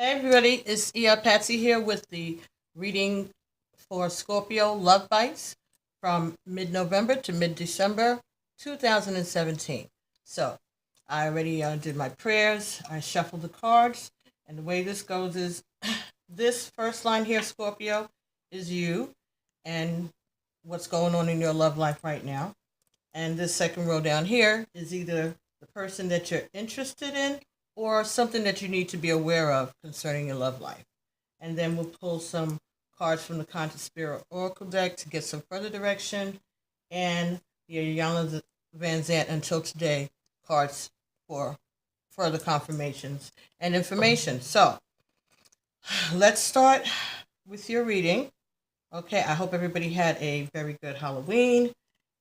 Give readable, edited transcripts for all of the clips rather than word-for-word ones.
Hey everybody, it's Patsy here with the reading for Scorpio Love Bites from mid-November to mid-December 2017. So, I already did my prayers, I shuffled the cards, and the way this goes is this first line here, Scorpio, is you and what's going on in your love life right now. And this second row down here is either the person that you're interested in or something that you need to be aware of concerning your love life. And then we'll pull some cards from the Conscious Spirit Oracle deck to get some further direction, and the Iyanla Vanzant Until Today cards for further confirmations and information. So let's start with your reading. Okay, I hope everybody had a very good Halloween,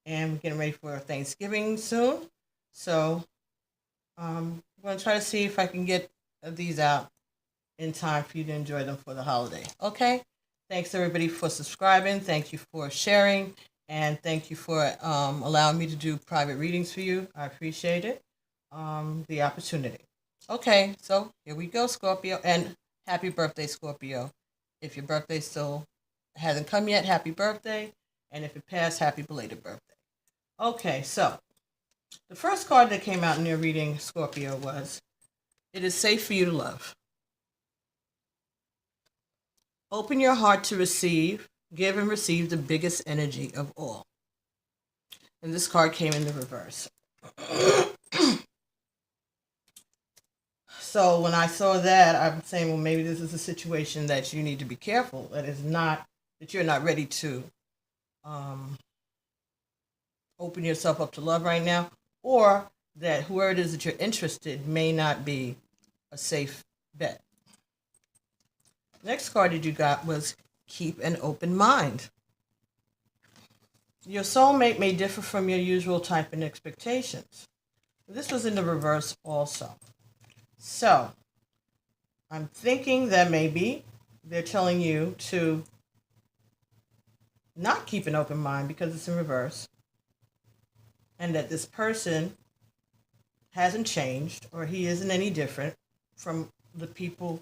and we're getting ready for Thanksgiving soon. So I'm going to try to see if I can get these out in time for you to enjoy them for the holiday. Okay? Thanks everybody for subscribing. Thank you for sharing. And thank you for allowing me to do private readings for you. I appreciate it. The opportunity. Okay, so here we go, Scorpio. And happy birthday, Scorpio. If your birthday still hasn't come yet, happy birthday. And if it passed, happy belated birthday. Okay, so the first card that came out in your reading, Scorpio, was it is safe for you to love. Open your heart to receive, give and receive the biggest energy of all. And this card came in the reverse. So when I saw that, I'm saying, well, maybe this is a situation that you need to be careful. That you're not ready to open yourself up to love right now, or that whoever it is that you're interested may not be a safe bet. Next card that you got was keep an open mind. Your soulmate may differ from your usual type and expectations. This was in the reverse also. So I'm thinking that maybe they're telling you to not keep an open mind because it's in reverse, and that this person hasn't changed, or he isn't any different from the people,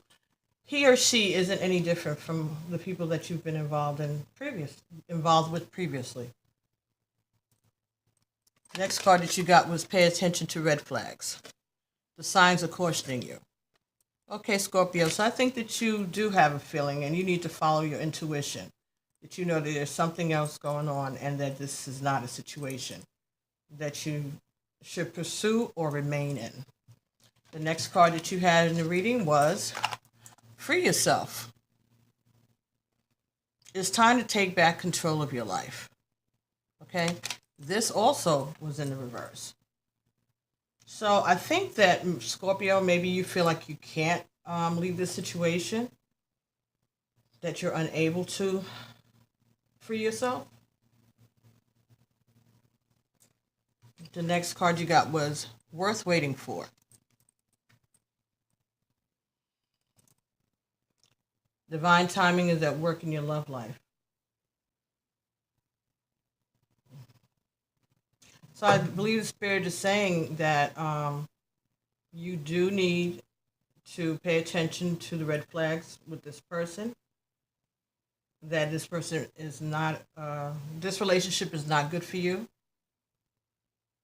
he or she isn't any different from the people that you've been involved with previously. Next card that you got was pay attention to red flags. The signs are cautioning you. Okay, Scorpio, so I think that you do have a feeling and you need to follow your intuition. That you know that there's something else going on and that this is not a situation that you should pursue or remain in. The next card that you had in the reading was free yourself. It's time to take back control of your life. Okay? This also was in the reverse. So I think that, Scorpio, maybe you feel like you can't leave this situation, that you're unable to free yourself. The next card you got was worth waiting for. Divine timing is at work in your love life. So I believe the Spirit is saying that you do need to pay attention to the red flags with this person. That this person is not, this relationship is not good for you.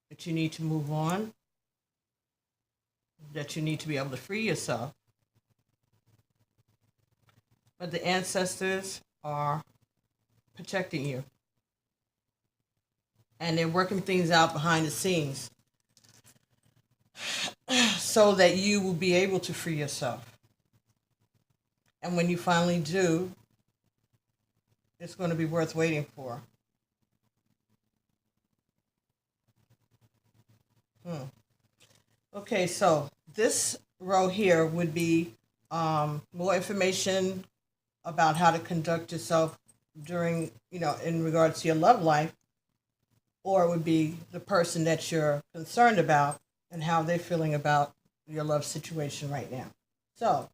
That you need to move on. That you need to be able to free yourself. But the ancestors are protecting you. And they're working things out behind the scenes so that you will be able to free yourself. And when you finally do, it's going to be worth waiting for. Okay, so this row here would be more information about how to conduct yourself during, in regards to your love life, or it would be the person that you're concerned about and how they're feeling about your love situation right now. So,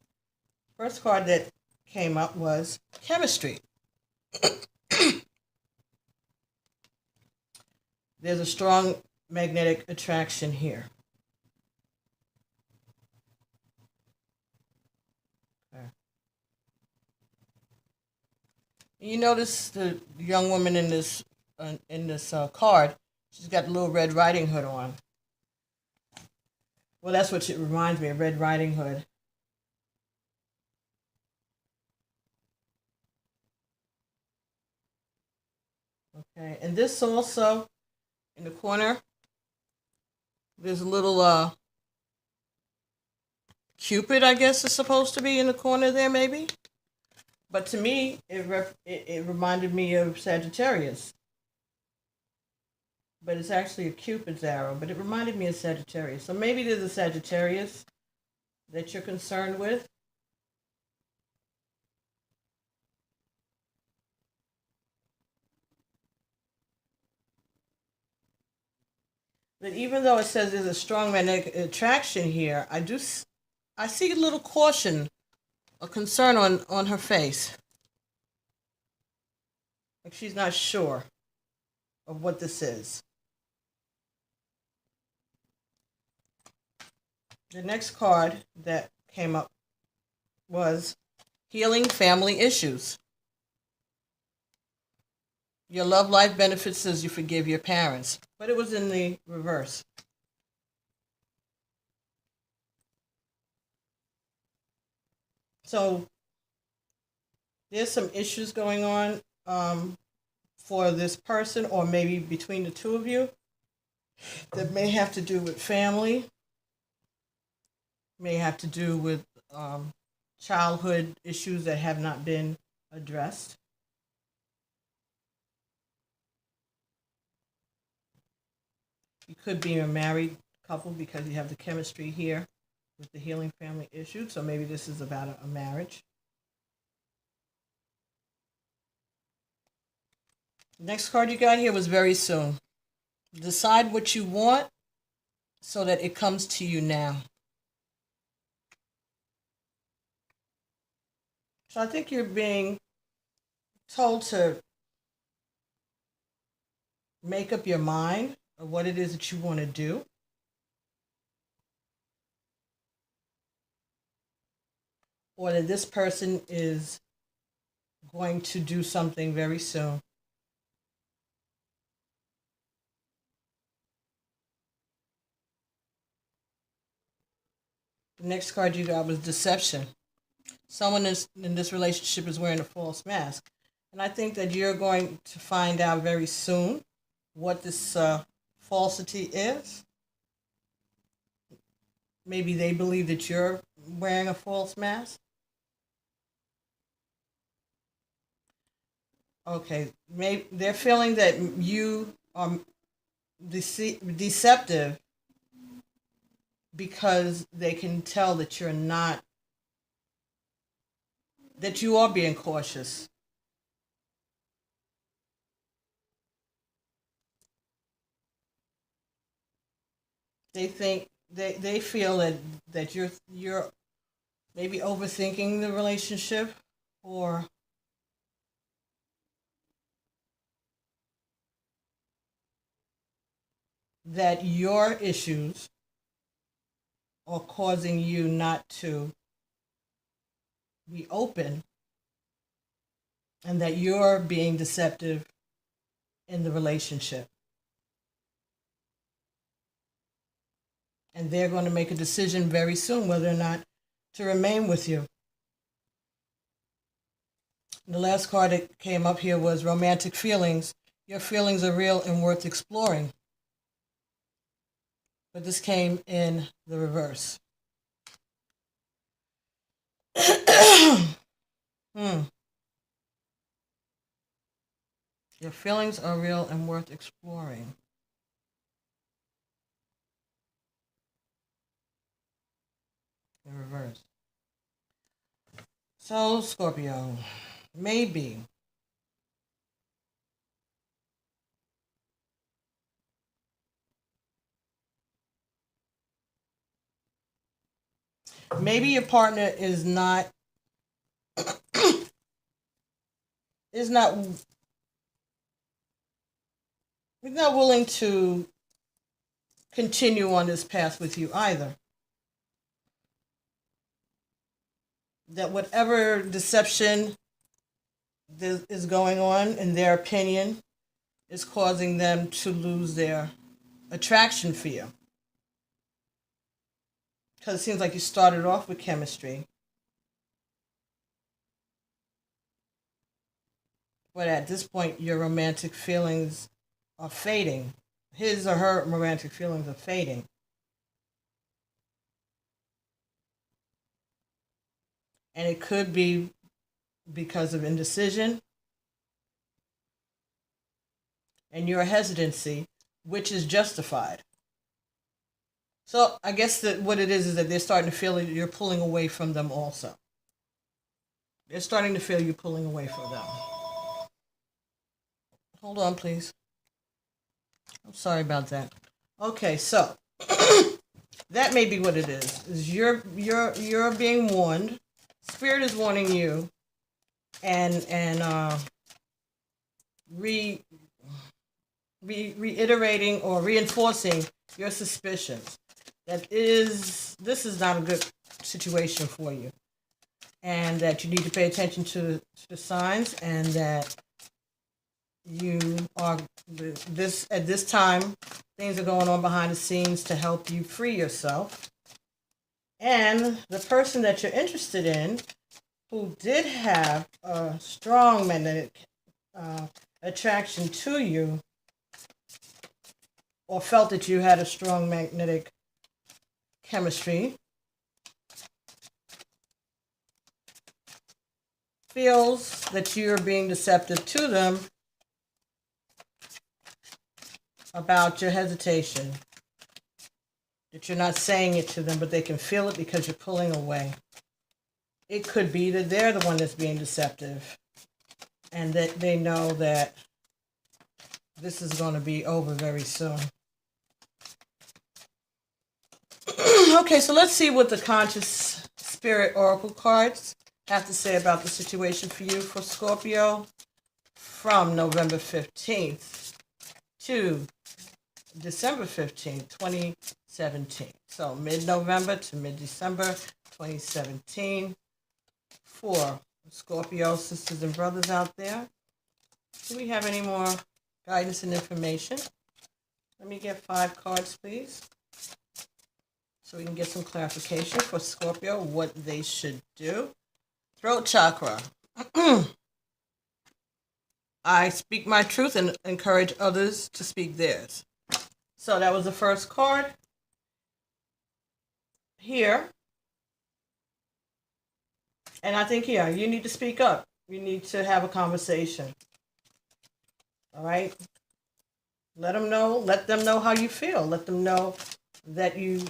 first card that came up was chemistry. There's a strong magnetic attraction here. You notice the young woman in this card. She's got the little Red Riding Hood on. Well, that's what it reminds me of, Red Riding Hood. Okay, and this also in the corner. There's a little Cupid, I guess, is supposed to be in the corner there, maybe. But to me, it reminded me of Sagittarius. But it's actually a Cupid's arrow. But it reminded me of Sagittarius. So maybe there's a Sagittarius that you're concerned with. But even though it says there's a strong magnetic attraction here, I see a little caution, a concern on her face. Like she's not sure of what this is. The next card that came up was Healing Family Issues. Your love life benefits as you forgive your parents. But it was in the reverse. So there's some issues going on for this person, or maybe between the two of you, that may have to do with family, may have to do with childhood issues that have not been addressed. You could be a married couple because you have the chemistry here with the healing family issue. So maybe this is about a marriage. The next card you got here was very soon. Decide what you want so that it comes to you now. So I think you're being told to make up your mind of what it is that you want to do. Or that this person is going to do something very soon. The next card you got was Deception. Someone in this relationship is wearing a false mask. And I think that you're going to find out very soon what this falsity is. Maybe they believe that you're wearing a false mask. Okay, maybe they're feeling that you are deceptive because they can tell that you're not, that you are being cautious. They think they feel that you're maybe overthinking the relationship, or that your issues are causing you not to be open, and that you're being deceptive in the relationship. And they're going to make a decision very soon whether or not to remain with you. And the last card that came up here was Romantic Feelings. Your feelings are real and worth exploring. But this came in the reverse. Your feelings are real and worth exploring. In reverse. So, Scorpio, maybe your partner is not is not willing to continue on this path with you either. That whatever deception is going on, in their opinion, is causing them to lose their attraction for you. Because it seems like you started off with chemistry. But at this point, your romantic feelings are fading. His or her romantic feelings are fading. And it could be because of indecision and your hesitancy, which is justified. So I guess that what it is that they're starting to feel that you're pulling away from them also. They're starting to feel you pulling away from them. Hold on, please. I'm sorry about that. Okay, so that may be what it is you're being warned. Spirit is warning you, and reiterating or reinforcing your suspicions that this is not a good situation for you, and that you need to pay attention to the signs, and that you are at this time things are going on behind the scenes to help you free yourself. And the person that you're interested in, who did have a strong magnetic attraction to you, or felt that you had a strong magnetic chemistry, feels that you're being deceptive to them about your hesitation, that you're not saying it to them, but they can feel it because you're pulling away. It could be that they're the one that's being deceptive, and that they know that this is going to be over very soon. Okay, so let's see what the Conscious Spirit Oracle cards have to say about the situation for you, for Scorpio, from November 15th to December 15th, 2017. So mid-November to mid-December 2017 for Scorpio sisters and brothers out there. Do we have any more guidance and information? Let me get 5 cards, please, so we can get some clarification for Scorpio, what they should do. Throat chakra. I speak my truth and encourage others to speak theirs. So that was the first card. Here. And I think here, you need to speak up. You need to have a conversation. All right? Let them know how you feel. Let them know that you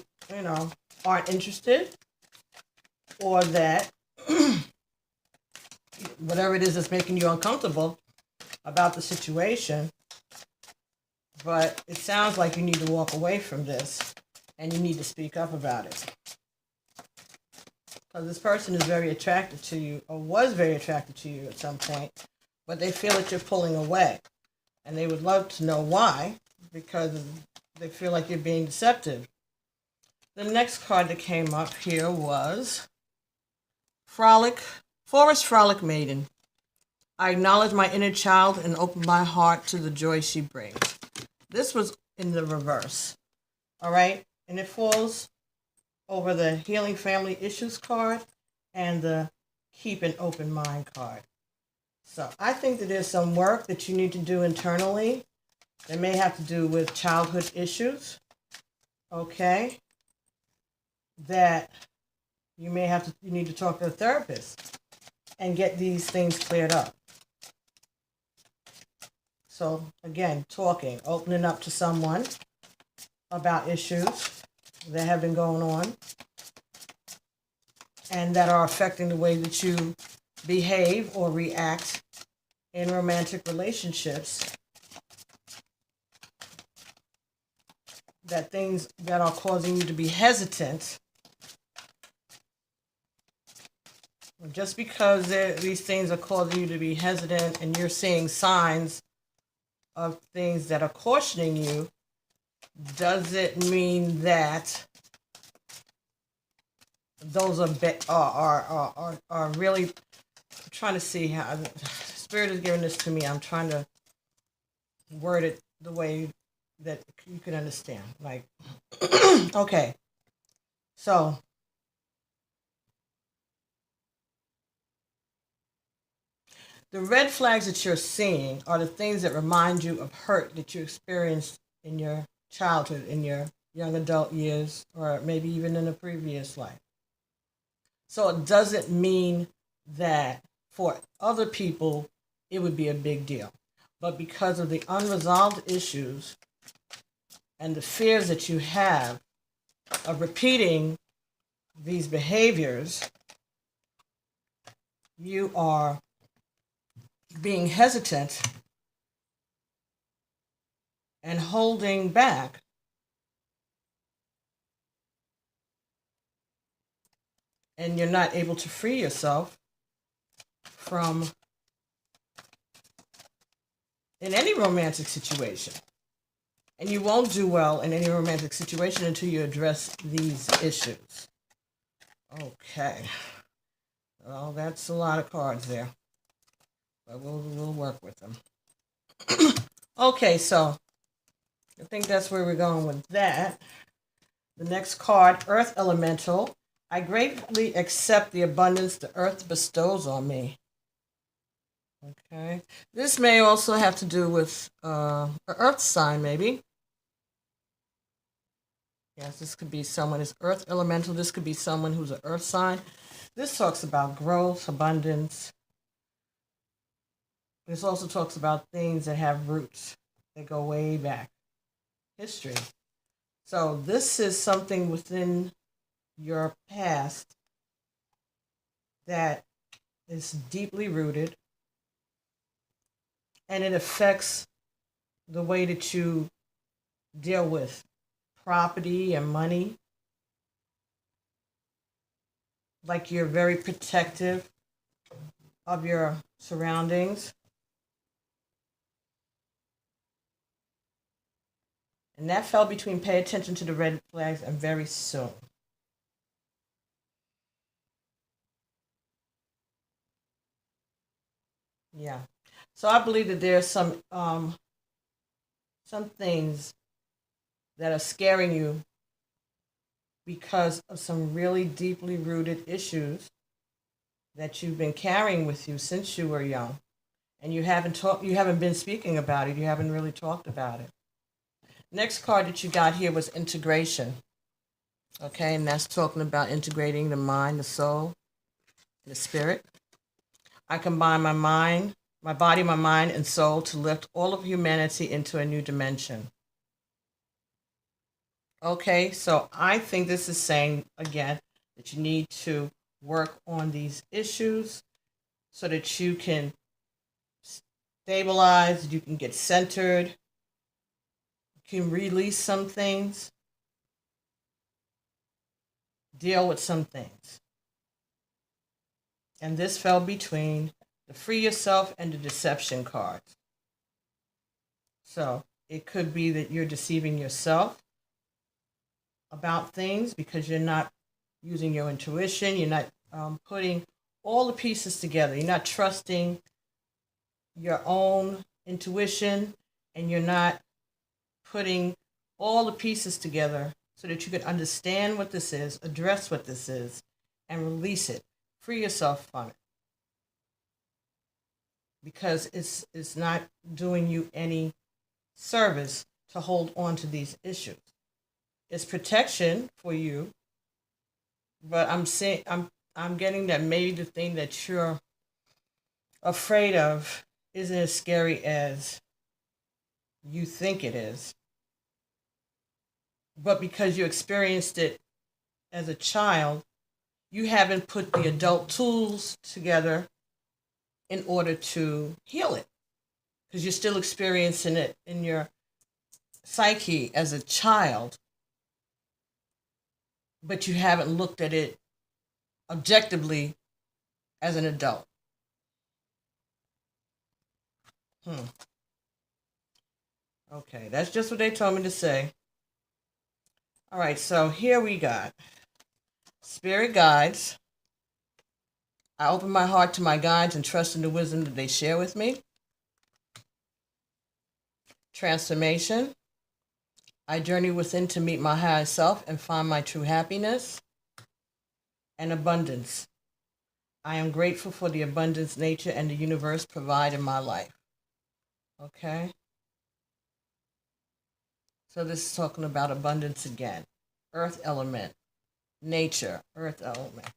aren't interested, or that whatever it is that's making you uncomfortable about the situation. But it sounds like you need to walk away from this, and you need to speak up about it. Because this person is very attracted to you, or was very attracted to you at some point, but they feel that you're pulling away. And they would love to know why, because they feel like you're being deceptive. The next card that came up here was Forest Frolic Maiden. I acknowledge my inner child and open my heart to the joy she brings. This was in the reverse. All right? And it falls over the Healing Family Issues card and the Keep an Open Mind card. So I think that there's some work that you need to do internally that may have to do with childhood issues. Okay? That you need to talk to a therapist and get these things cleared up. So again, talking, opening up to someone about issues that have been going on and that are affecting the way that you behave or react in romantic relationships. That things that are causing you to be hesitant. Just because these things are causing you to be hesitant and you're seeing signs of things that are cautioning you, does it mean that those are really I'm trying to see how Spirit is giving this to me. I'm trying to word it the way that you can understand. Like, okay, so the red flags that you're seeing are the things that remind you of hurt that you experienced in your childhood, in your young adult years, or maybe even in a previous life. So it doesn't mean that for other people it would be a big deal. But because of the unresolved issues and the fears that you have of repeating these behaviors, you are being hesitant and holding back and you're not able to free yourself from in any romantic situation. And you won't do well in any romantic situation until you address these issues. Okay. Well, that's a lot of cards there. But we'll work with them. Okay, so I think that's where we're going with that. The next card, Earth Elemental. I greatly accept the abundance the earth bestows on me. Okay. This may also have to do with an earth sign, maybe. Yes, this could be someone who's Earth Elemental. This could be someone who's an earth sign. This talks about growth, abundance. This also talks about things that have roots that go way back. History. So this is something within your past that is deeply rooted, and it affects the way that you deal with property and money. Like you're very protective of your surroundings. And that fell between pay attention to the red flags and very soon. Yeah. So I believe that there's some things that are scaring you because of some really deeply rooted issues that you've been carrying with you since you were young. And you haven't been speaking about it. You haven't really talked about it. Next card that you got here was integration. Okay, and that's talking about integrating the mind, the soul, the spirit. I combine my mind, my body, my mind, and soul to lift all of humanity into a new dimension. Okay, so I think this is saying, again, that you need to work on these issues so that you can stabilize, you can get centered, you can release some things, deal with some things. And this fell between the free yourself and the deception cards. So it could be that you're deceiving yourself about things because you're not using your intuition. You're not putting all the pieces together. You're not trusting your own intuition, and you're not putting all the pieces together so that you can understand what this is, address what this is, and release it. Free yourself from it. Because it's not doing you any service to hold on to these issues. It's protection for you, but I'm getting that maybe the thing that you're afraid of isn't as scary as you think it is. But because you experienced it as a child, you haven't put the adult tools together in order to heal it. Because you're still experiencing it in your psyche as a child, but you haven't looked at it objectively as an adult. Okay, that's just what they told me to say. All right, so here we got spirit guides, I open my heart to my guides and trust in the wisdom that they share with me. Transformation. I journey within to meet my higher self and find my true happiness. And abundance. I am grateful for the abundance nature and the universe provide in my life. Okay? So this is talking about abundance again. Earth element. Nature. Earth element.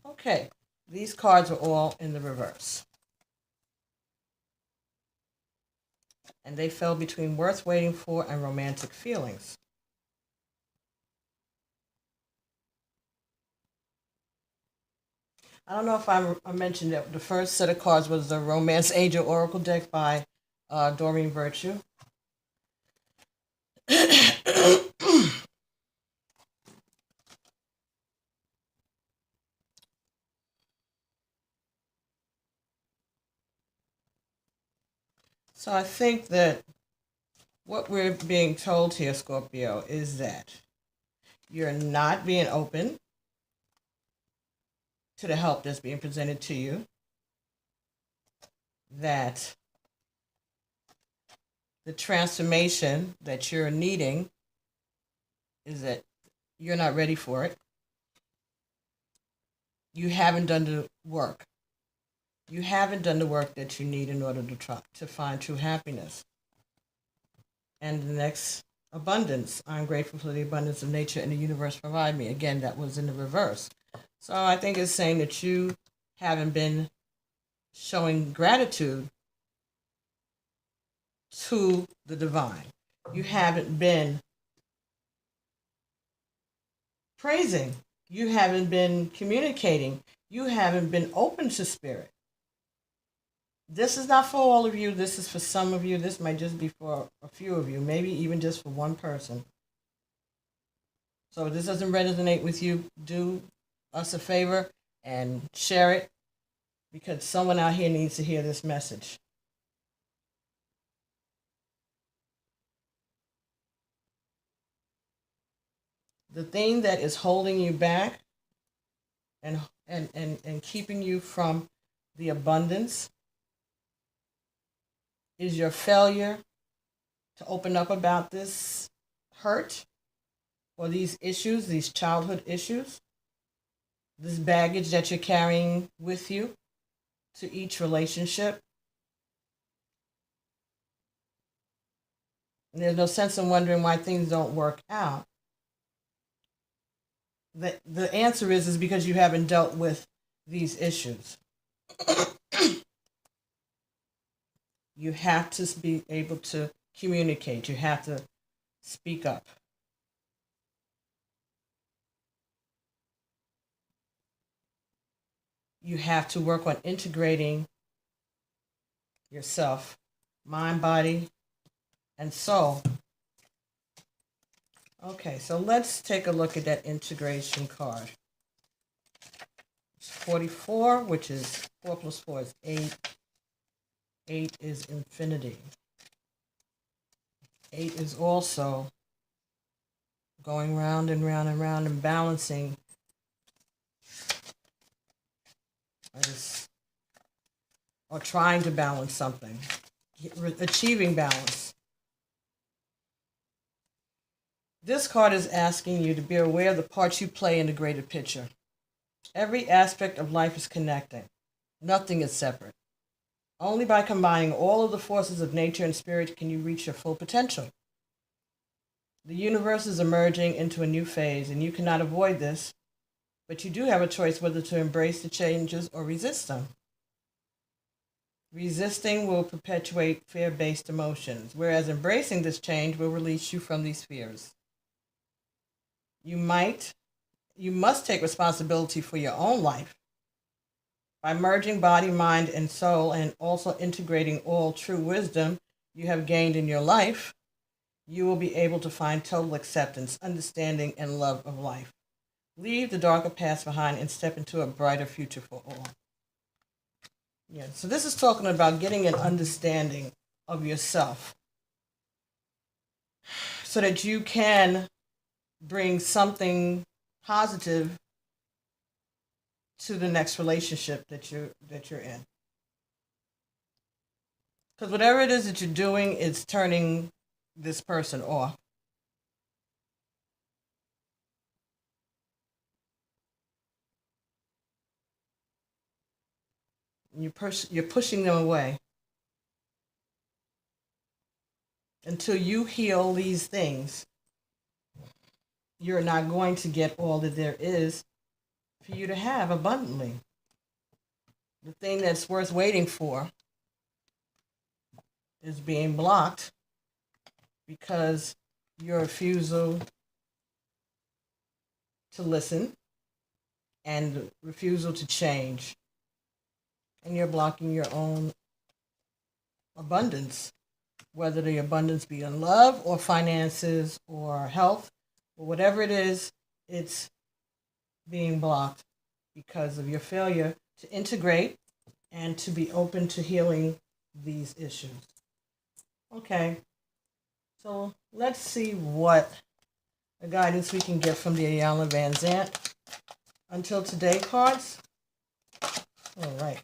Okay. These cards are all in the reverse. And they fell between worth waiting for and romantic feelings. I don't know if I mentioned that the first set of cards was the Romance Angel Oracle deck by Doreen Virtue. So I think that what we're being told here, Scorpio, is that you're not being open to the help that's being presented to you, that the transformation that you're needing is that you're not ready for it. You haven't done the work. You haven't done the work that you need in order to try to find true happiness. And the next, abundance. I'm grateful for the abundance of nature and the universe provide me. Again, that was in the reverse. So I think it's saying that you haven't been showing gratitude to the divine. You haven't been praising. You haven't been communicating. You haven't been open to spirit. This is not for all of you. This is for some of you. This might just be for a few of you, maybe even just for one person. So if this doesn't resonate with you, do us a favor and share it, because someone out here needs to hear this message. The thing that is holding you back and keeping you from the abundance is your failure to open up about this hurt or these issues, these childhood issues, this baggage that you're carrying with you to each relationship. And there's no sense in wondering why things don't work out. The answer is because you haven't dealt with these issues. You have to be able to communicate. You have to speak up. You have to work on integrating yourself, mind, body, and soul. Okay, so let's take a look at that integration card. It's 44, which is 4 plus 4 is 8. 8 is infinity. 8 is also going round and round and round and balancing. Or trying to balance something. Achieving balance. This card is asking you to be aware of the parts you play in the greater picture. Every aspect of life is connecting. Nothing is separate. Only by combining all of the forces of nature and spirit can you reach your full potential. The universe is emerging into a new phase, and you cannot avoid this, but you do have a choice whether to embrace the changes or resist them. Resisting will perpetuate fear-based emotions, whereas embracing this change will release you from these fears. You must take responsibility for your own life. By merging body, mind, and soul, and also integrating all true wisdom you have gained in your life, you will be able to find total acceptance, understanding, and love of life. Leave the darker past behind and step into a brighter future for all. Yeah, so this is talking about getting an understanding of yourself so that you can bring something positive to the next relationship that you're in. Because whatever it is that you're doing, it's turning this person off. You're pushing them away until you heal these things. You're not going to get all that there is for you to have abundantly. The thing that's worth waiting for is being blocked because your refusal to listen and refusal to change. And you're blocking your own abundance, whether the abundance be in love or finances or health or whatever it is, it's being blocked because of your failure to integrate and to be open to healing these issues. Okay, so let's see what the guidance we can get from the Ayala Van Zant until today cards. All right.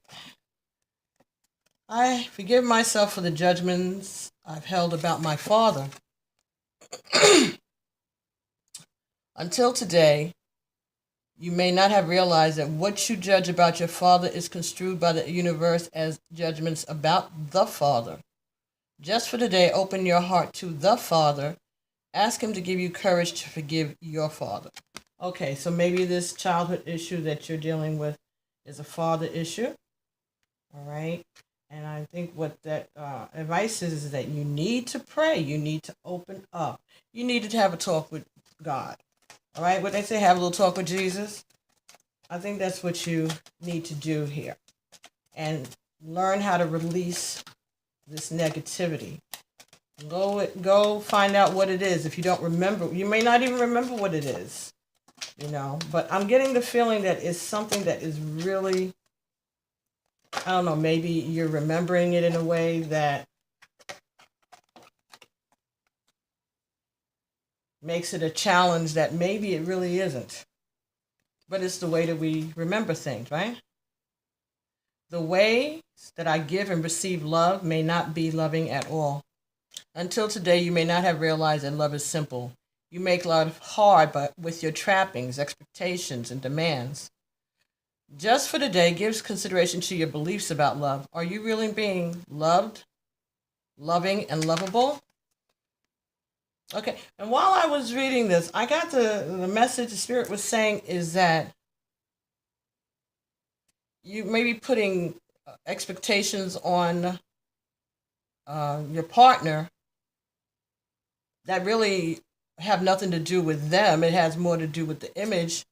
I forgive myself for the judgments I've held about my father. Until today, you may not have realized that what you judge about your father is construed by the universe as judgments about the father. Just for today, open your heart to the Father. Ask him to give you courage to forgive your father. Okay, so maybe this childhood issue that you're dealing with is a father issue. All right. And I think what that advice is that you need to pray. You need to open up. You need to have a talk with God. All right. What they say, have a little talk with Jesus. I think that's what you need to do here. And learn how to release this negativity. Go find out what it is. If you don't remember, you may not even remember what it is, but I'm getting the feeling that it's something that is really, I don't know, maybe you're remembering it in a way that makes it a challenge that maybe it really isn't. But it's the way that we remember things, right? The ways that I give and receive love may not be loving at all. Until today, you may not have realized that love is simple. You make love hard, but with your trappings, expectations, and demands. Just for today, give consideration to your beliefs about love. Are you really being loved, loving, and lovable? Okay, and while I was reading this, I got the message the Spirit was saying is that you may be putting expectations on your partner that really have nothing to do with them. It has more to do with the image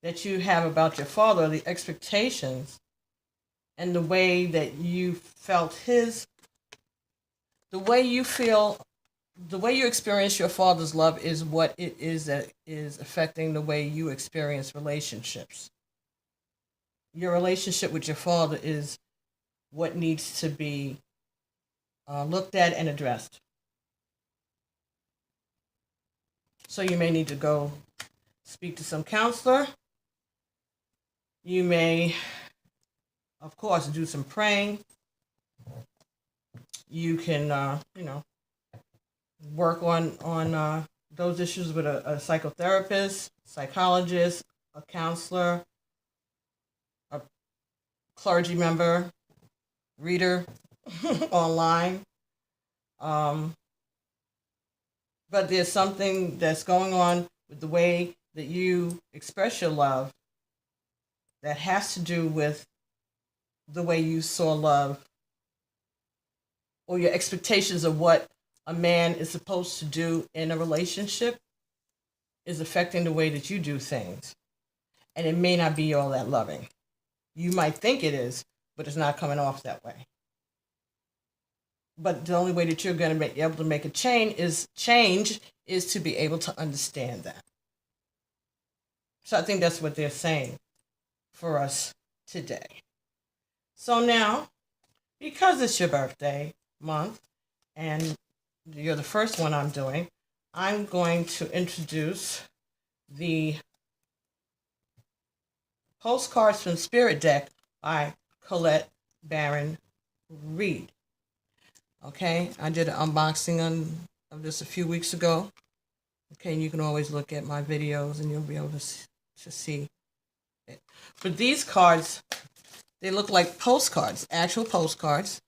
that you have about your father, the expectations, and the way that you felt the way you experience your father's love is what it is that is affecting the way you experience relationships. Your relationship with your father is what needs to be looked at and addressed. So you may need to go speak to some counselor. You may, of course, do some praying. You can, work on those issues with a psychotherapist, psychologist, a counselor, a clergy member, reader online. But there's something that's going on with the way that you express your love that has to do with the way you saw love or your expectations of what a man is supposed to do in a relationship is affecting the way that you do things. And it may not be all that loving. You might think it is, but it's not coming off that way. But the only way that you're going to be able to make a change is to be able to understand that. So I think that's what they're saying for us today. So now, because it's your birthday month, and you're the first one I'm doing, I'm going to introduce the Postcards from Spirit deck by Colette Baron Reed. Okay, I did an unboxing of this a few weeks ago. Okay, and you can always look at my videos and you'll be able to see it. But these cards, they look like postcards, actual postcards,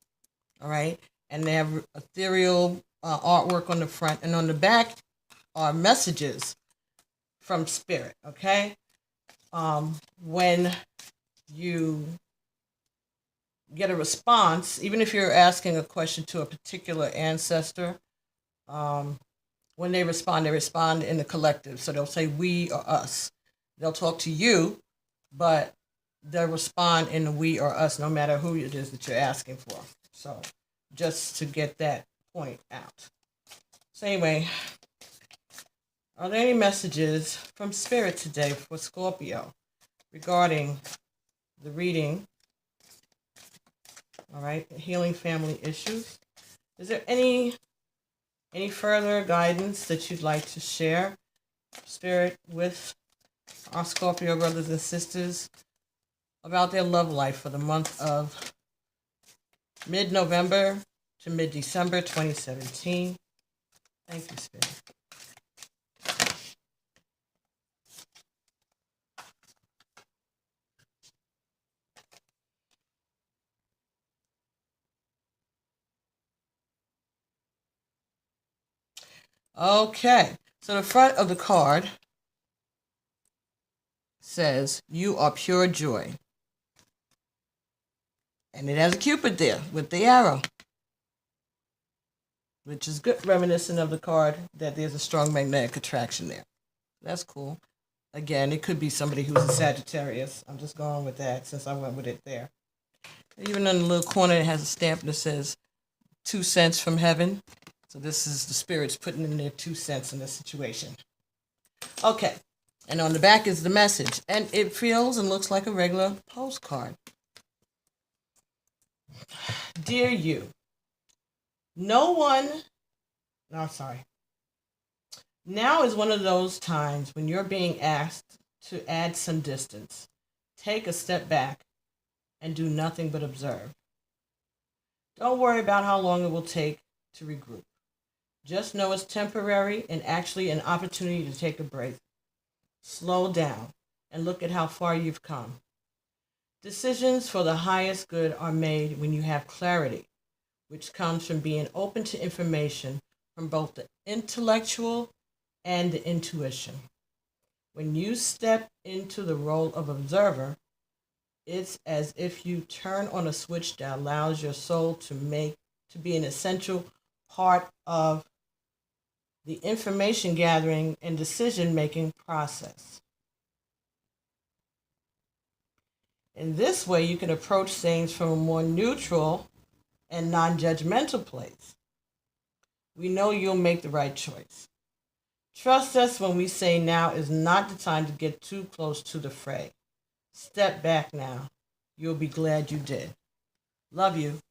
all right? And they have ethereal artwork on the front, and on the back are messages from Spirit, okay? When you get a response, even if you're asking a question to a particular ancestor, when they respond in the collective. So they'll say we or us. They'll talk to you, but they'll respond in the we or us, no matter who it is that you're asking for. So just to get that point out. So anyway, are there any messages from Spirit today for Scorpio regarding the reading? All right, healing family issues. Is there any further guidance that you'd like to share, Spirit, with our Scorpio brothers and sisters about their love life for the month of mid-November to mid-December 2017? Thank you, Spirit. Okay, so the front of the card says, "You are pure joy." And it has a Cupid there with the arrow, which is good, reminiscent of the card that there's a strong magnetic attraction there. That's cool. Again, it could be somebody who's a Sagittarius. I'm just going with that since I went with it there. Even in the little corner, it has a stamp that says 2 cents from heaven. So this is the spirits putting in their 2 cents in this situation. Okay. And on the back is the message. And it feels and looks like a regular postcard. Dear you, now is one of those times when you're being asked to add some distance. Take a step back and do nothing but observe. Don't worry about how long it will take to regroup. Just know it's temporary and actually an opportunity to take a break. Slow down and look at how far you've come. Decisions for the highest good are made when you have clarity, which comes from being open to information from both the intellectual and the intuition. When you step into the role of observer, it's as if you turn on a switch that allows your soul to be an essential part of the information gathering and decision-making process. In this way, you can approach things from a more neutral and non-judgmental place. We know you'll make the right choice. Trust us when we say now is not the time to get too close to the fray. Step back now. You'll be glad you did. Love you.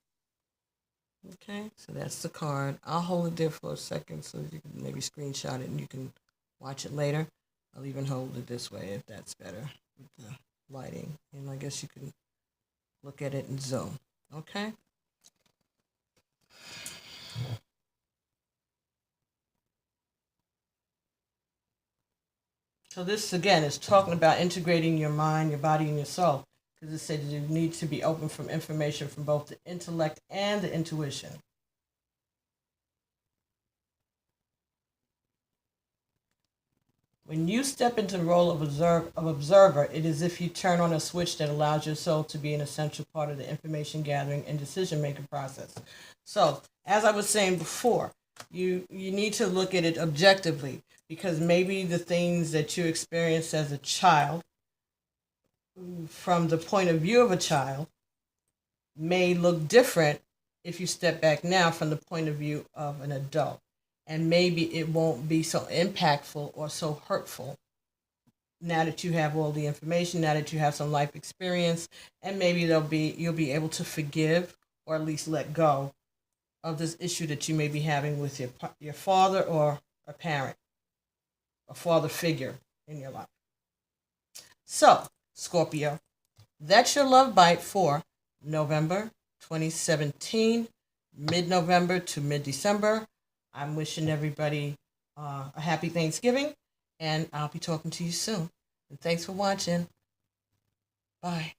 Okay, so that's the card. I'll hold it there for a second so you can maybe screenshot it and you can watch it later. I'll even hold it this way if that's better with the lighting. And I guess you can look at it in zoom. Okay? So this, again, is talking about integrating your mind, your body, and your soul. Because it said you need to be open from information from both the intellect and the intuition. When you step into the role of observer, it is as if you turn on a switch that allows your soul to be an essential part of the information gathering and decision-making process. So, as I was saying before, you need to look at it objectively, because maybe the things that you experienced as a child, from the point of view of a child, may look different if you step back now from the point of view of an adult. And maybe it won't be so impactful or so hurtful now that you have all the information, now that you have some life experience, and maybe you'll be able to forgive or at least let go of this issue that you may be having with your father or a parent, a father figure in your life. So, Scorpio. That's your love bite for November 2017, mid-November to mid-December. I'm wishing everybody a happy Thanksgiving, and I'll be talking to you soon. And thanks for watching. Bye.